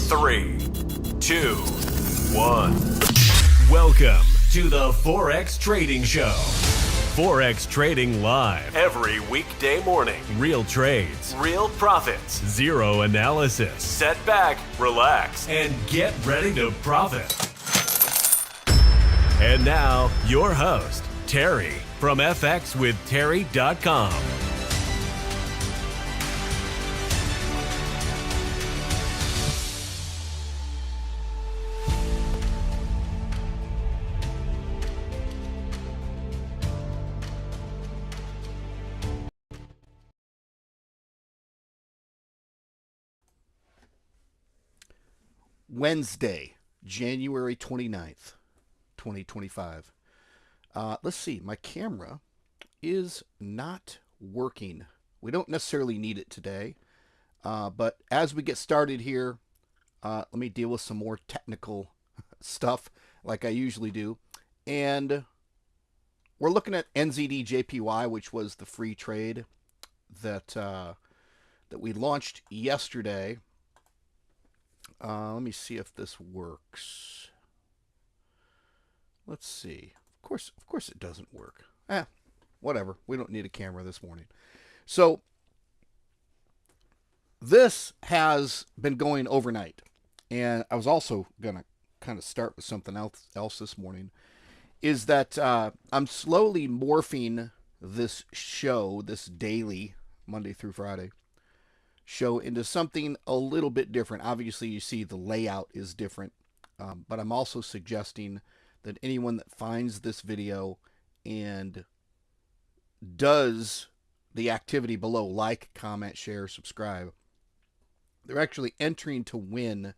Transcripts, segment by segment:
3, 2, 1. Welcome to the Forex Trading Show. Forex trading live every weekday morning. Real trades, real profits, zero analysis. Set back, relax, and get ready to profit. And now, your host, Terry from FXWithTerry.com. Wednesday, January 29th, 2025. Let's see, my camera is not working. We don't necessarily need it today, but as we get started here, let me deal with some more technical stuff like I usually do. And we're looking at NZD-JPY, which was the free trade that that we launched yesterday. Let me see if this works. Let's see. Of course it doesn't work. Whatever. We don't need a camera this morning. So this has been going overnight. And I was also going to kind of start with something else this morning. Is that I'm slowly morphing this show, this daily, Monday through Friday, show into something a little bit different. Obviously, you see the layout is different, but I'm also suggesting that anyone that finds this video and does the activity below, like, comment, share, subscribe, they're actually entering to win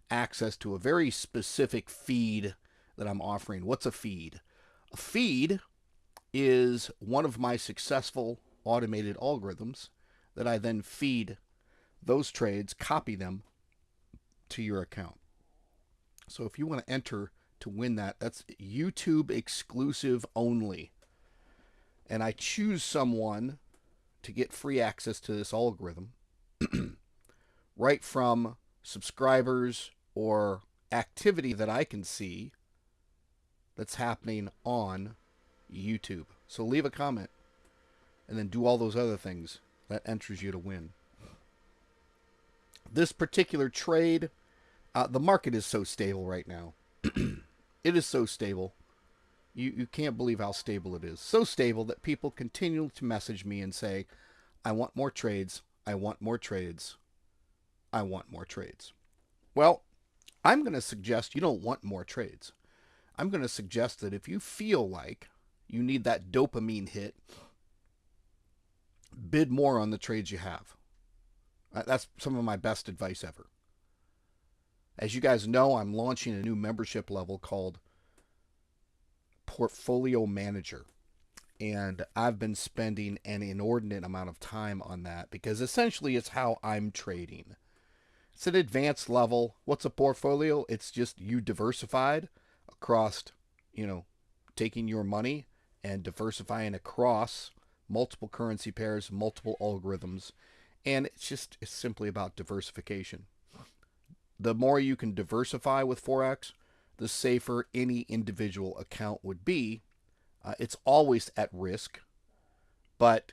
access to a very specific feed that I'm offering. What's a feed? A feed is one of my successful automated algorithms that I then feed those trades, copy them to your account. So if you want to enter to win that, that's YouTube exclusive only. And I choose someone to get free access to this algorithm right from subscribers or activity that I can see that's happening on YouTube. So leave a comment and then do all those other things. That enters you to win. This particular trade, the market is so stable right now. It is so stable. You can't believe how stable it is. So stable that people continue to message me and say, I want more trades. I want more trades. I want more trades. Well, I'm going to suggest you don't want more trades. I'm going to suggest that if you feel like you need that dopamine hit, bid more on the trades you have. That's some of my best advice ever. As you guys know, I'm launching a new membership level called Portfolio Manager. And I've been spending an inordinate amount of time on that because essentially it's how I'm trading. It's an advanced level. What's a portfolio? It's just you diversified across, taking your money and diversifying across multiple currency pairs, multiple algorithms. And it's simply about diversification. The more you can diversify with Forex, the safer any individual account would be. It's always at risk, but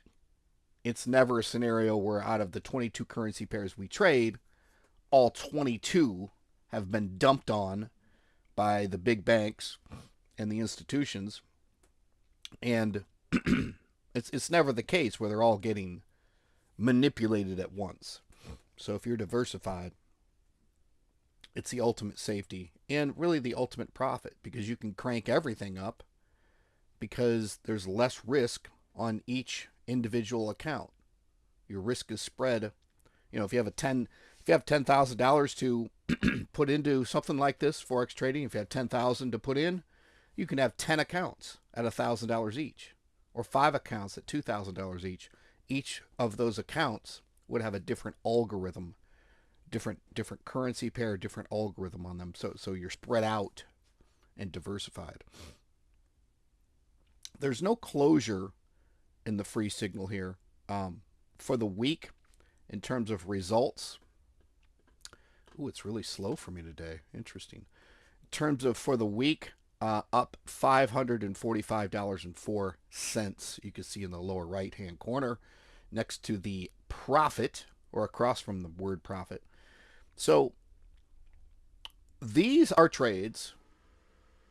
it's never a scenario where out of the 22 currency pairs we trade, all 22 have been dumped on by the big banks and the institutions. And it's never the case where they're all getting manipulated at once. So if you're diversified, it's the ultimate safety and really the ultimate profit because you can crank everything up because there's less risk on each individual account. Your risk is spread. If you have $10,000 to put into something like this, Forex trading, if you have $10,000 to put in, you can have 10 accounts at $1,000 each or 5 accounts at $2,000 each. Each of those accounts would have a different algorithm, different currency pair, different algorithm on them. So you're spread out and diversified. There's no closure in the free signal here. For the week, in terms of results, Ooh, it's really slow for me today. Interesting. In terms of for the week, up $545.04. You can see in the lower right hand corner next to the profit or across from the word profit. So these are trades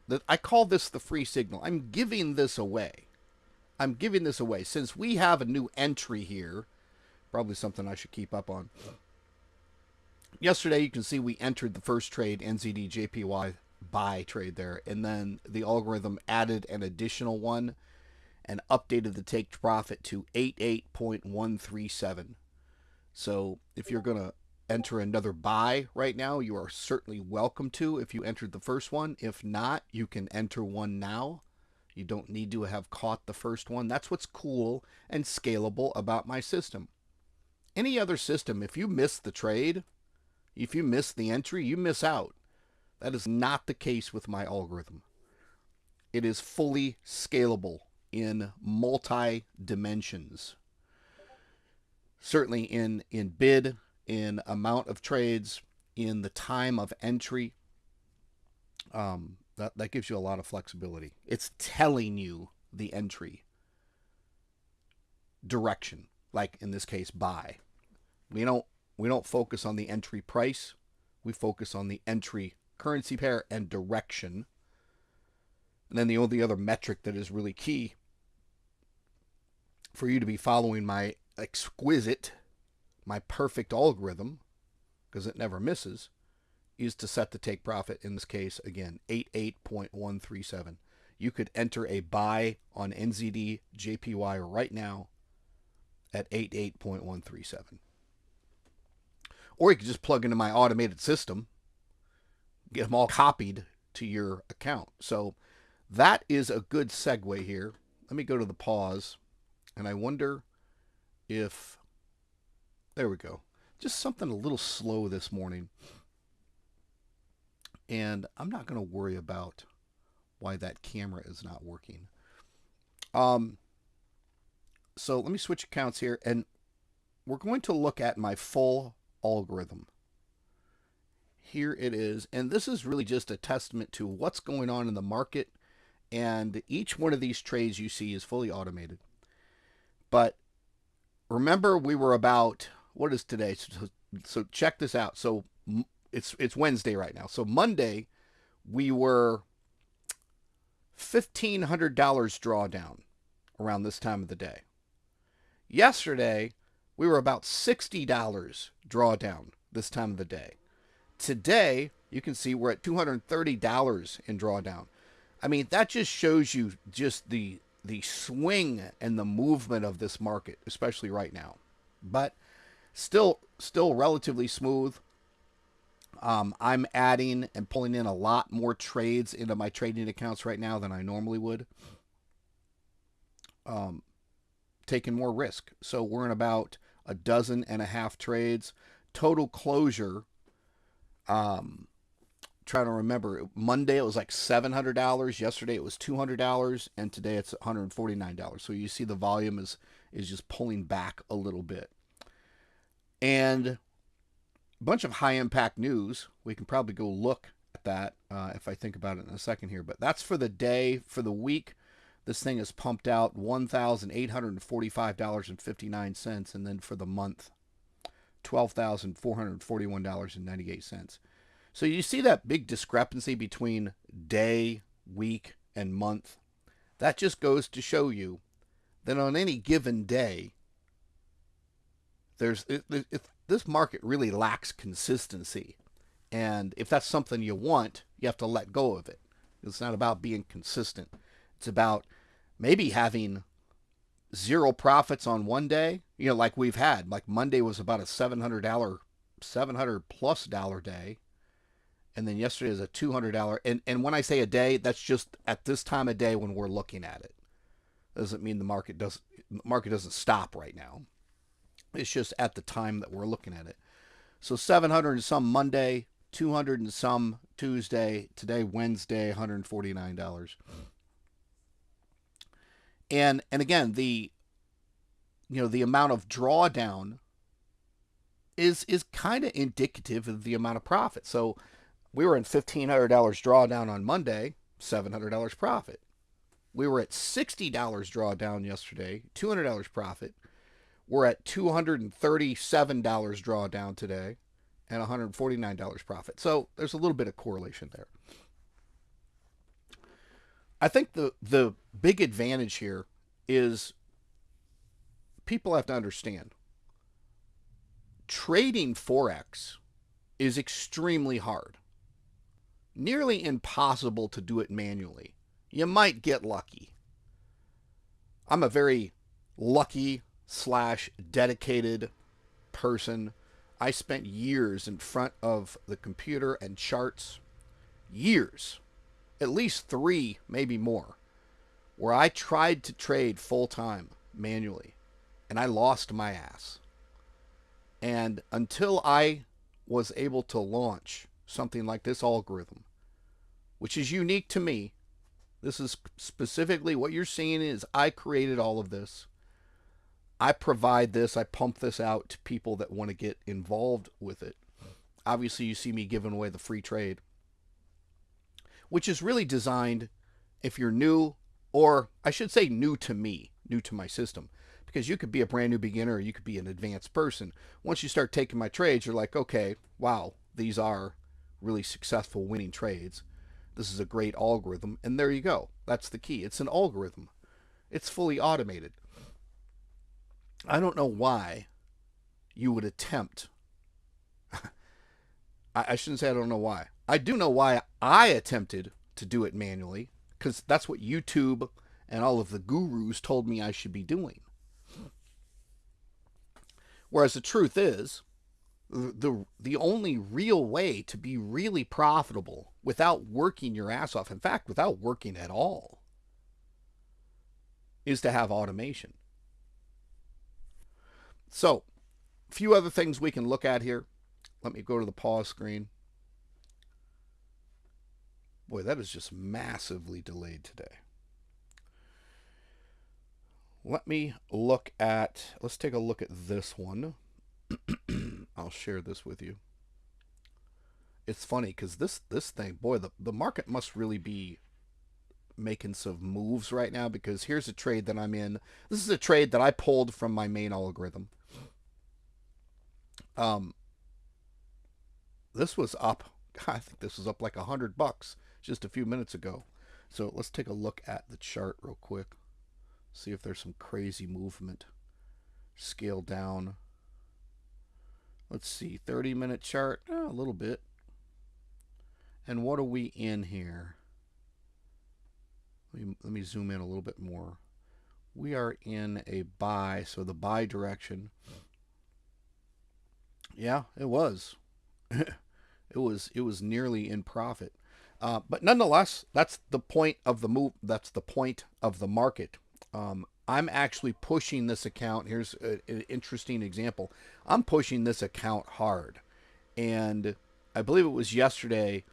that I call this the free signal. I'm giving this away. I'm giving this away since we have a new entry here. Probably something I should keep up on. Yesterday, you can see we entered the first trade, NZD JPY buy trade there, and then the algorithm added an additional one and updated the take profit to 88.137. So if you're going to enter another buy right now, you are certainly welcome to if you entered the first one. If not, you can enter one now. You don't need to have caught the first one. That's what's cool and scalable about my system. Any other system, if you miss the trade, if you miss the entry, you miss out. That is not the case with my algorithm. It is fully scalable in multi-dimensions. Certainly in bid, in amount of trades, in the time of entry. That gives you a lot of flexibility. It's telling you the entry direction, like in this case, buy. We don't focus on the entry price. We focus on the entry currency pair and direction. And then the only other metric that is really key for you to be following my exquisite, my perfect algorithm, because it never misses, is to set the take profit. In this case, again, 88.137. You could enter a buy on NZD JPY right now at 88.137. Or you could just plug into my automated system, get them all copied to your account. So that is a good segue here. Let me go to the pause, and I wonder if, there we go. Just something a little slow this morning. And I'm not going to worry about why that camera is not working. So let me switch accounts here, and we're going to look at my full algorithm. Here it is, and this is really just a testament to what's going on in the market, and each one of these trades you see is fully automated. But remember, we were about, what is today? So check this out. So it's Wednesday right now. So Monday, we were $1,500 drawdown around this time of the day. Yesterday, we were about $60 drawdown this time of the day. Today, you can see we're at $230 in drawdown. I mean, that just shows you just the swing and the movement of this market, especially right now. But still relatively smooth. I'm adding and pulling in a lot more trades into my trading accounts right now than I normally would. Taking more risk. So we're in about 12.5 trades. Total closure, trying to remember, Monday it was like $700, yesterday it was $200, and today it's $149. So you see the volume is just pulling back a little bit. And a bunch of high impact news. We can probably go look at that if I think about it in a second here. But that's for the day. For the week, this thing has pumped out $1,845.59. And then for the month, $12,441.98. So you see that big discrepancy between day, week, and month. That just goes to show you that on any given day, this market really lacks consistency. And if that's something you want, you have to let go of it. It's not about being consistent. It's about maybe having zero profits on one day, like we've had. Like Monday was about a $700 plus day. And then yesterday is a $200. And when I say a day, that's just at this time of day when we're looking at it. Doesn't mean the market doesn't stop right now. It's just at the time that we're looking at it. So 700 and some Monday, 200 and some Tuesday, today Wednesday, $149. And again, the amount of drawdown is kind of indicative of the amount of profit. So we were in $1,500 drawdown on Monday, $700 profit. We were at $60 drawdown yesterday, $200 profit. We're at $237 drawdown today and $149 profit. So there's a little bit of correlation there. I think the big advantage here is people have to understand trading Forex is extremely hard. Nearly impossible to do it manually. You might get lucky. I'm a very lucky / dedicated person. I spent years in front of the computer and charts. Years. At least 3, maybe more. Where I tried to trade full time manually. And I lost my ass. And until I was able to launch something like this algorithm, which is unique to me, this is specifically what you're seeing is I created all of this. I provide this, I pump this out to people that want to get involved with it. Obviously, you see me giving away the free trade, which is really designed if you're new, or I should say new to me, new to my system. Because you could be a brand new beginner or you could be an advanced person. Once you start taking my trades, you're like, okay, wow, these are really successful winning trades. This is a great algorithm. And there you go. That's the key. It's an algorithm. It's fully automated. I don't know why you would attempt. I shouldn't say I don't know why. I do know why I attempted to do it manually, because that's what YouTube and all of the gurus told me I should be doing. Whereas the truth is, the only real way to be really profitable without working your ass off, in fact, without working at all, is to have automation. So, a few other things we can look at here. Let me go to the pause screen. Boy, that is just massively delayed today. Let me look at, let's take a look at this one. I'll share this with you. It's funny because this thing, boy, the market must really be making some moves right now, because here's a trade that I'm in. This is a trade that I pulled from my main algorithm. This was up, I think this was up like $100 just a few minutes ago. So let's take a look at the chart real quick. See if there's some crazy movement. Scale down. Let's see, 30-minute chart, a little bit. And what are we in here? Let me zoom in a little bit more. We are in a buy, so the buy direction. Yeah, it was. it was nearly in profit. But nonetheless, that's the point of the move. That's the point of the market. I'm actually pushing this account. Here's an interesting example. I'm pushing this account hard. And I believe it was yesterday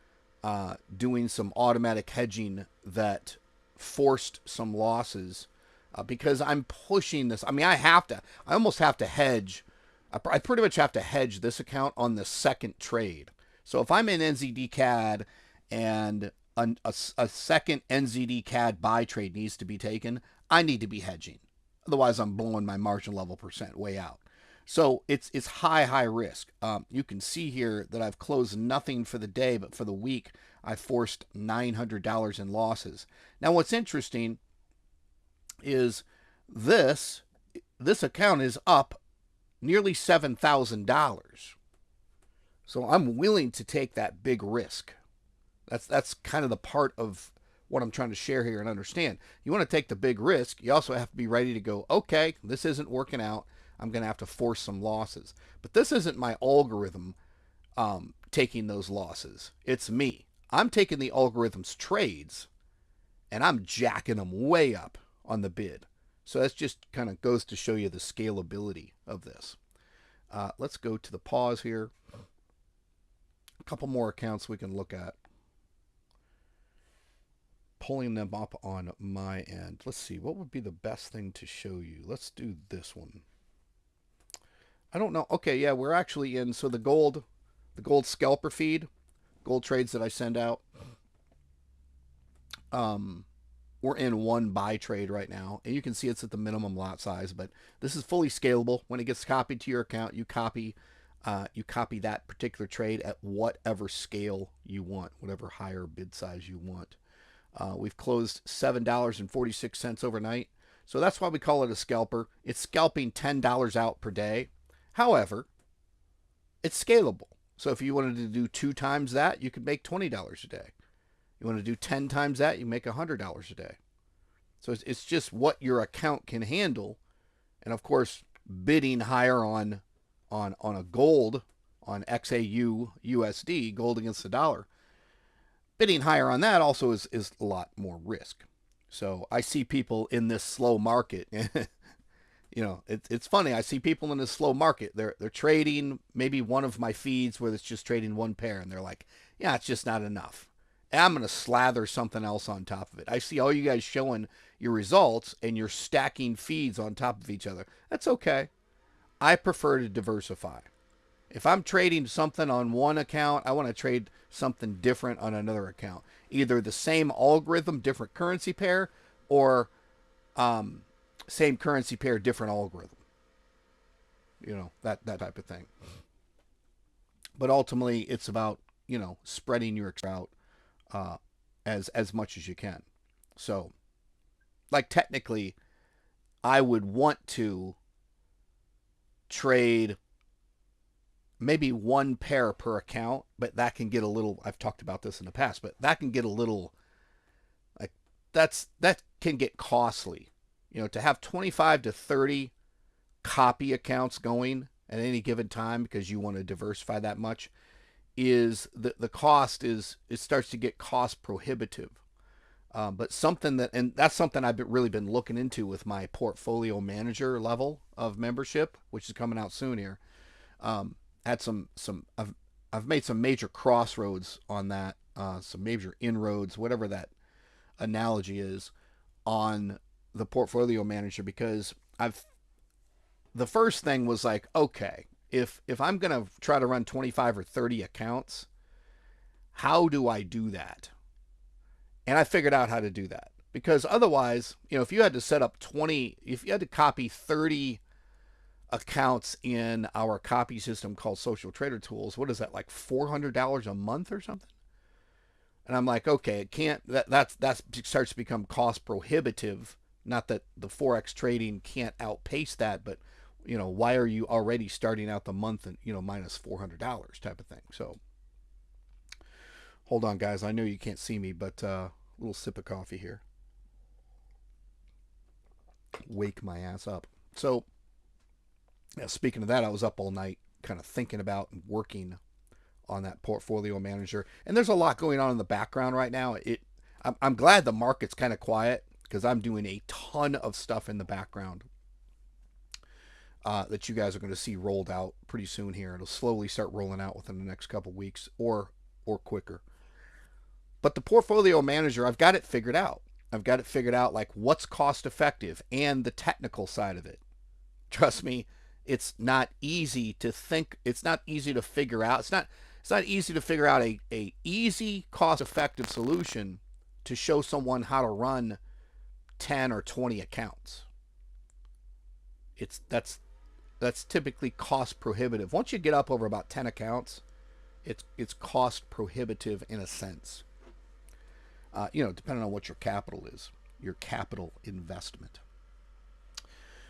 doing some automatic hedging that forced some losses because I'm pushing this. I mean, I almost have to hedge. I pretty much have to hedge this account on the second trade. So if I'm in NZD CAD and a second NZD CAD buy trade needs to be taken, I need to be hedging. Otherwise, I'm blowing my margin level percent way out. So it's high risk. You can see here that I've closed nothing for the day, but for the week, I forced $900 in losses. Now, what's interesting is this account is up nearly $7,000. So I'm willing to take that big risk. That's kind of the part of what I'm trying to share here and understand. You want to take the big risk. You also have to be ready to go, okay, this isn't working out. I'm going to have to force some losses. But this isn't my algorithm taking those losses. It's me. I'm taking the algorithm's trades, and I'm jacking them way up on the bid. So that just kind of goes to show you the scalability of this. Let's go to the pause here. A couple more accounts we can look at. Pulling them up on my end. Let's see, what would be the best thing to show you? Let's do this one. I don't know. Okay, yeah, we're actually in. So the gold scalper feed, gold trades that I send out. Um, we're in one buy trade right now, and you can see it's at the minimum lot size. But this is fully scalable. When it gets copied to your account, you copy that particular trade at whatever scale you want, whatever higher bid size you want. We've closed $7.46 overnight. So that's why we call it a scalper. It's scalping $10 out per day. However, it's scalable. So if you wanted to do 2 times that, you could make $20 a day. You want to do 10 times that, you make $100 a day. So it's just what your account can handle. And of course, bidding higher on a gold, on XAU USD, gold against the dollar, bidding higher on that also is a lot more risk. So I see people in this slow market. It's funny. I see people in this slow market. They're trading maybe one of my feeds where it's just trading one pair, and they're like, yeah, it's just not enough. And I'm going to slather something else on top of it. I see all you guys showing your results, and you're stacking feeds on top of each other. That's okay. I prefer to diversify. If I'm trading something on one account, I want to trade something different on another account. Either the same algorithm, different currency pair, or same currency pair, different algorithm. That type of thing. But ultimately, it's about spreading your out as much as you can. So, like technically, I would want to trade maybe one pair per account, but that can get a little, I've talked about this in the past, but that can get a little, like, that can get costly. To have 25 to 30 copy accounts going at any given time because you want to diversify that much is the cost is, it starts to get cost prohibitive. But something and that's something I've really been looking into with my portfolio manager level of membership, which is coming out soon here. Had I've made some major crossroads on that, some major inroads, whatever that analogy is, on the portfolio manager, because the first thing was like, okay, if I'm gonna try to run 25 or 30 accounts, how do I do that? And I figured out how to do that, because otherwise, if you had to set up if you had to copy 30 accounts in our copy system called Social Trader Tools, what is that, like $400 a month or something? And I'm like, okay, it can't, that starts to become cost prohibitive. Not that the Forex trading can't outpace that, but why are you already starting out the month and minus $400 type of thing? So hold on, guys. I know you can't see me, but a little sip of coffee here. Wake my ass up. So, yeah, speaking of that, I was up all night kind of thinking about and working on that portfolio manager. And there's a lot going on in the background right now. I'm glad the market's kind of quiet, because I'm doing a ton of stuff in the background that you guys are going to see rolled out pretty soon here. It'll slowly start rolling out within the next couple weeks or quicker. But the portfolio manager, I've got it figured out. Like what's cost effective and the technical side of it. Trust me, it's not easy to think. It's not easy to figure out. It's not easy to figure out a easy, cost effective solution to show someone how to run 10 or 20 accounts. That's typically cost prohibitive. Once you get up over about 10 accounts, it's cost prohibitive in a sense. Depending on what your capital is, your capital investment.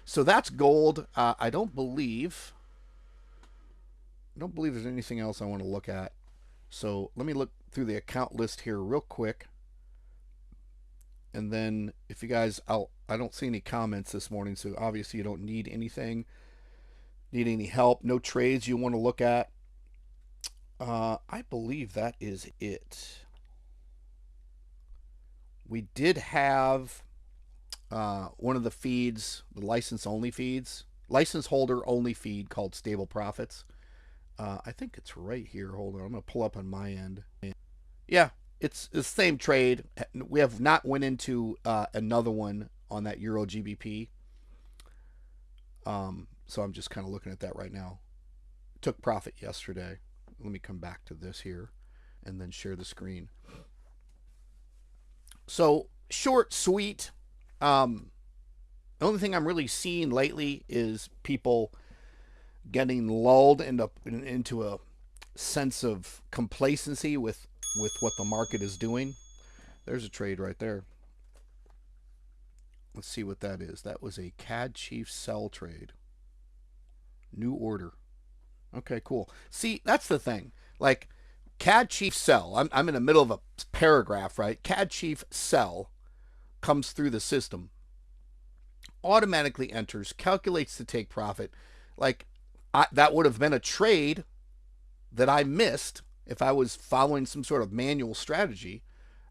So that's gold. I don't believe there's anything else I want to look at. So let me look through the account list here real quick. And then if you guys, I don't see any comments this morning, so obviously you don't need anything. Need any help? No trades you want to look at? I believe that is it. We did have one of the feeds, the license holder only feed called Stable Profits. I think it's right here. Hold on, I'm going to pull up on my end. Yeah, it's the same trade. We have not went into another one on that Euro GBP. So I'm just kind of looking at that right now. Took profit yesterday. Let me come back to this here and then share the screen. So short, sweet. The only thing I'm really seeing lately is people getting lulled into a sense of complacency with what the market is doing. There's a trade right there. Let's see what that is. That was a CAD Chief sell trade. New order. Okay, cool. See, that's the thing. Like, CAD Chief sell. I'm in the middle of a paragraph, right? CAD Chief sell comes through the system, automatically enters, calculates to take profit. Like, that would have been a trade that I missed if I was following some sort of manual strategy.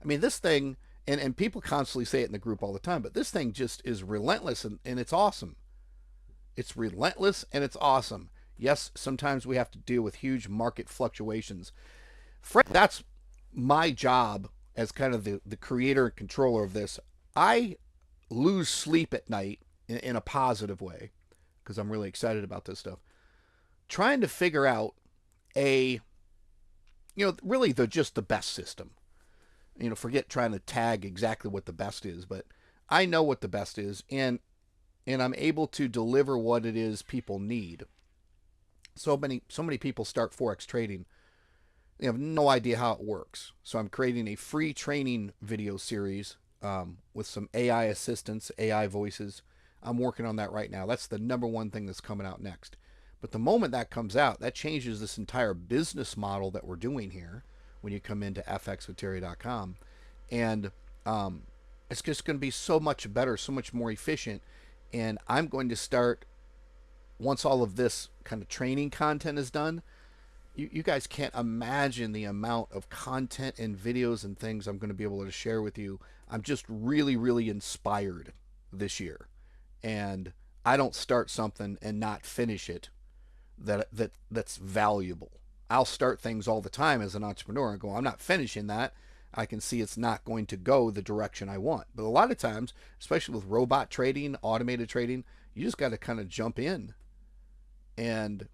I mean, this thing, and people constantly say it in the group all the time, but this thing just is relentless and it's awesome. It's relentless and it's awesome. Yes, sometimes we have to deal with huge market fluctuations. That's my job as kind of the creator and controller of this. I lose sleep at night in a positive way because I'm really excited about this stuff. Trying to figure out really just the best system. Forget trying to tag exactly what the best is, but I know what the best is, and I'm able to deliver what it is people need. So many people start Forex trading. They have no idea how it works. So I'm creating a free training video series with some AI assistance, AI voices. I'm working on that right now. That's the number one thing that's coming out next. But the moment that comes out, that changes this entire business model that we're doing here when you come into fxwithterry.com. And it's just going to be so much better, so much more efficient. And I'm going to start, once all of this kind of training content is done, you guys can't imagine the amount of content and videos and things I'm going to be able to share with you. I'm just really, really inspired this year. And I don't start something and not finish it that's valuable. I'll start things all the time as an entrepreneur and go, I'm not finishing that. I can see it's not going to go the direction I want. But a lot of times, especially with robot trading, automated trading, you just got to kind of jump in. And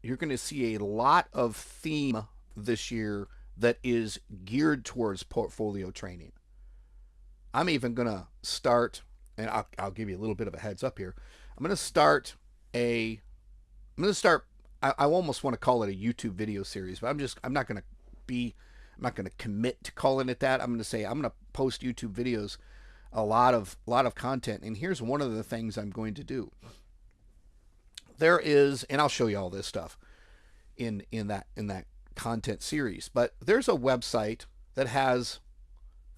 you're going to see a lot of theme this year that is geared towards portfolio training. I'm even going to start, and I'll give you a little bit of a heads up here. I'm going to start I almost want to call it a YouTube video series, but I'm not going to commit to calling it that. I'm going to say I'm going to post YouTube videos, a lot of content. And here's one of the things I'm going to do. There is, and I'll show you all this stuff in that content series, but there's a website that has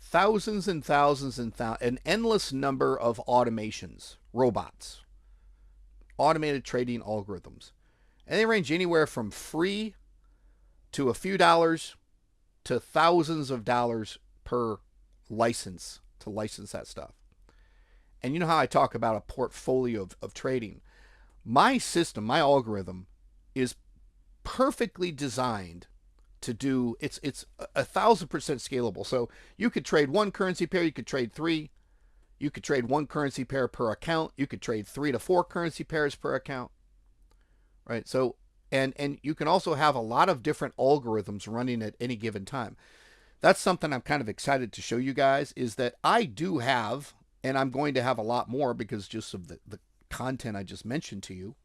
thousands and thousands and an endless number of automations, robots, automated trading algorithms. And they range anywhere from free to a few dollars to thousands of dollars per license to license that stuff. And you know how I talk about a portfolio of trading. My system, my algorithm is perfectly designed to do, it's 1,000% scalable. So you could trade one currency pair, you could trade three, you could trade one currency pair per account, you could trade 3 to 4 currency pairs per account. Right? So, and you can also have a lot of different algorithms running at any given time. That's something I'm kind of excited to show you guys, is that I do have, and I'm going to have a lot more because just of the content I just mentioned to you.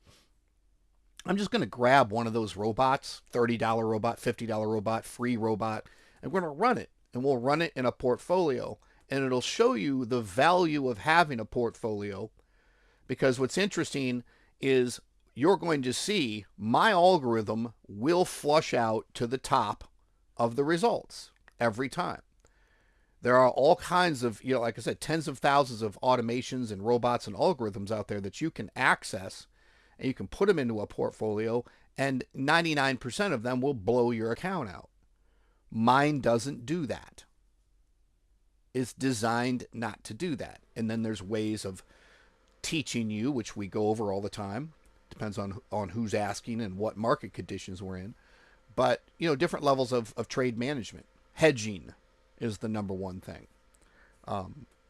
I'm just going to grab one of those robots, $30 robot, $50 robot, free robot, and we're going to run it. And we'll run it in a portfolio. And it'll show you the value of having a portfolio, because what's interesting is you're going to see my algorithm will flush out to the top of the results every time. There are all kinds of, like I said, tens of thousands of automations and robots and algorithms out there that you can access, and you can put them into a portfolio, and 99% of them will blow your account out. Mine doesn't do that. It's designed not to do that. And then there's ways of teaching you, which we go over all the time. Depends on who's asking and what market conditions we're in. But, different levels of trade management. Hedging is the number one thing.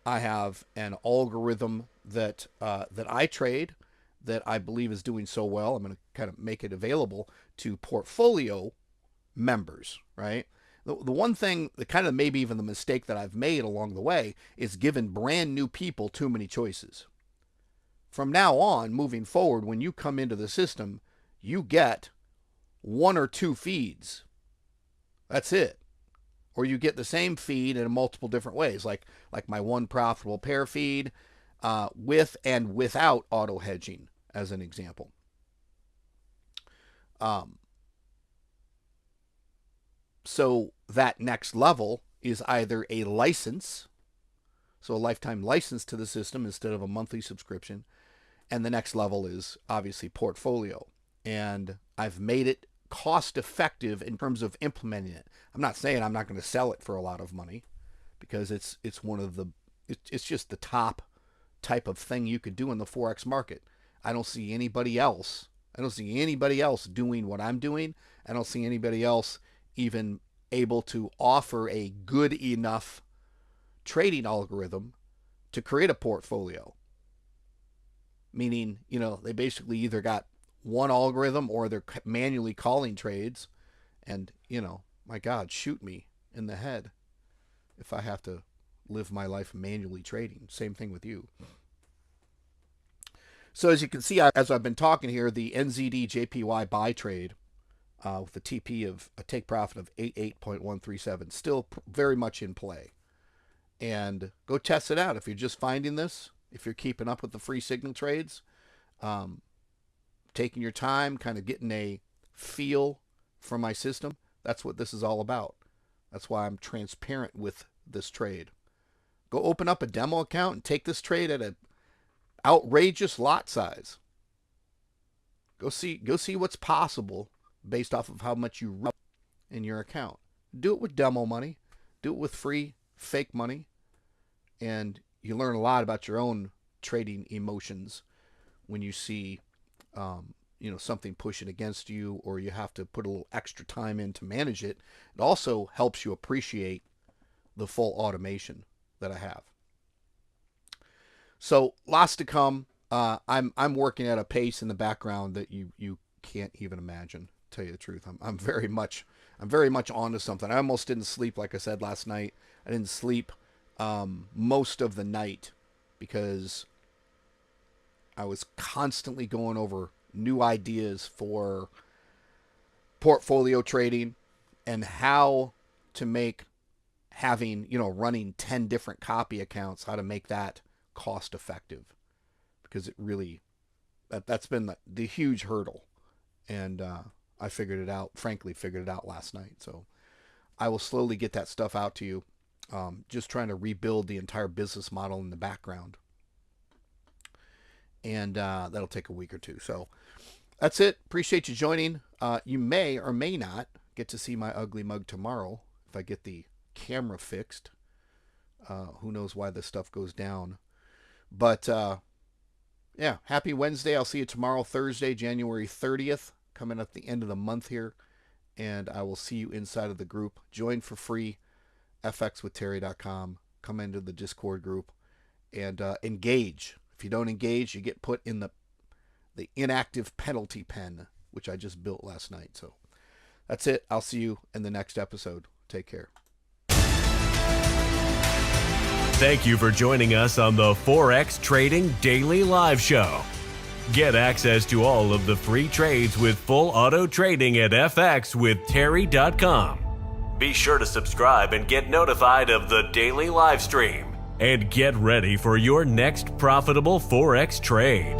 I have an algorithm that I trade. that I believe is doing so well. I'm going to kind of make it available to portfolio members, right? The one thing, the kind of maybe even the mistake that I've made along the way is giving brand new people too many choices. From now on, moving forward, when you come into the system, you get 1 or 2 feeds. That's it. Or you get the same feed in multiple different ways, like my one profitable pair feed, with and without auto hedging, as an example. So that next level is either a license, so a lifetime license to the system instead of a monthly subscription, and the next level is obviously portfolio. And I've made it cost effective in terms of implementing it. I'm not saying I'm not going to sell it for a lot of money, because it's one of the it's just the top type of thing you could do in the Forex market. I don't see anybody else doing what I'm doing. I don't see anybody else even able to offer a good enough trading algorithm to create a portfolio. Meaning, they basically either got one algorithm or they're manually calling trades. And, my God, shoot me in the head if I have to live my life manually trading. Same thing with you. So as you can see, as I've been talking here, the NZD JPY buy trade with a TP of a take profit of 88.137, still very much in play. And go test it out. If you're just finding this, if you're keeping up with the free signal trades, taking your time, kind of getting a feel for my system, that's what this is all about. That's why I'm transparent with this trade. Go open up a demo account and take this trade at an outrageous lot size. Go see what's possible based off of how much you run in your account. Do it with demo money. Do it with free fake money. And you learn a lot about your own trading emotions when you see something pushing against you, or you have to put a little extra time in to manage it. It also helps you appreciate the full automation that I have. So lots to come. I'm working at a pace in the background that you can't even imagine. To tell you the truth, I'm very much onto something. I almost didn't sleep, like I said last night. I didn't sleep most of the night because I was constantly going over new ideas for portfolio trading and how to make running 10 different copy accounts, how to make that cost effective, because it really that's been the huge hurdle. And I figured it out last night. So I will slowly get that stuff out to you. Just trying to rebuild the entire business model in the background. And that'll take a week or two. So that's it. Appreciate you joining. You may or may not get to see my ugly mug tomorrow if I get the camera fixed. Who knows why this stuff goes down. But yeah, happy Wednesday. I'll see you tomorrow, Thursday, January 30th, coming up the end of the month here. And I will see you inside of the group. Join for free, fxwithterry.com. Come into the Discord group and engage. If you don't engage, you get put in the inactive penalty pen, which I just built last night. So that's it. I'll see you in the next episode. Take care. Thank you for joining us on the Forex Trading Daily Live Show. Get access to all of the free trades with full auto trading at fxwithterry.com. Be sure to subscribe and get notified of the daily live stream. And get ready for your next profitable Forex trade.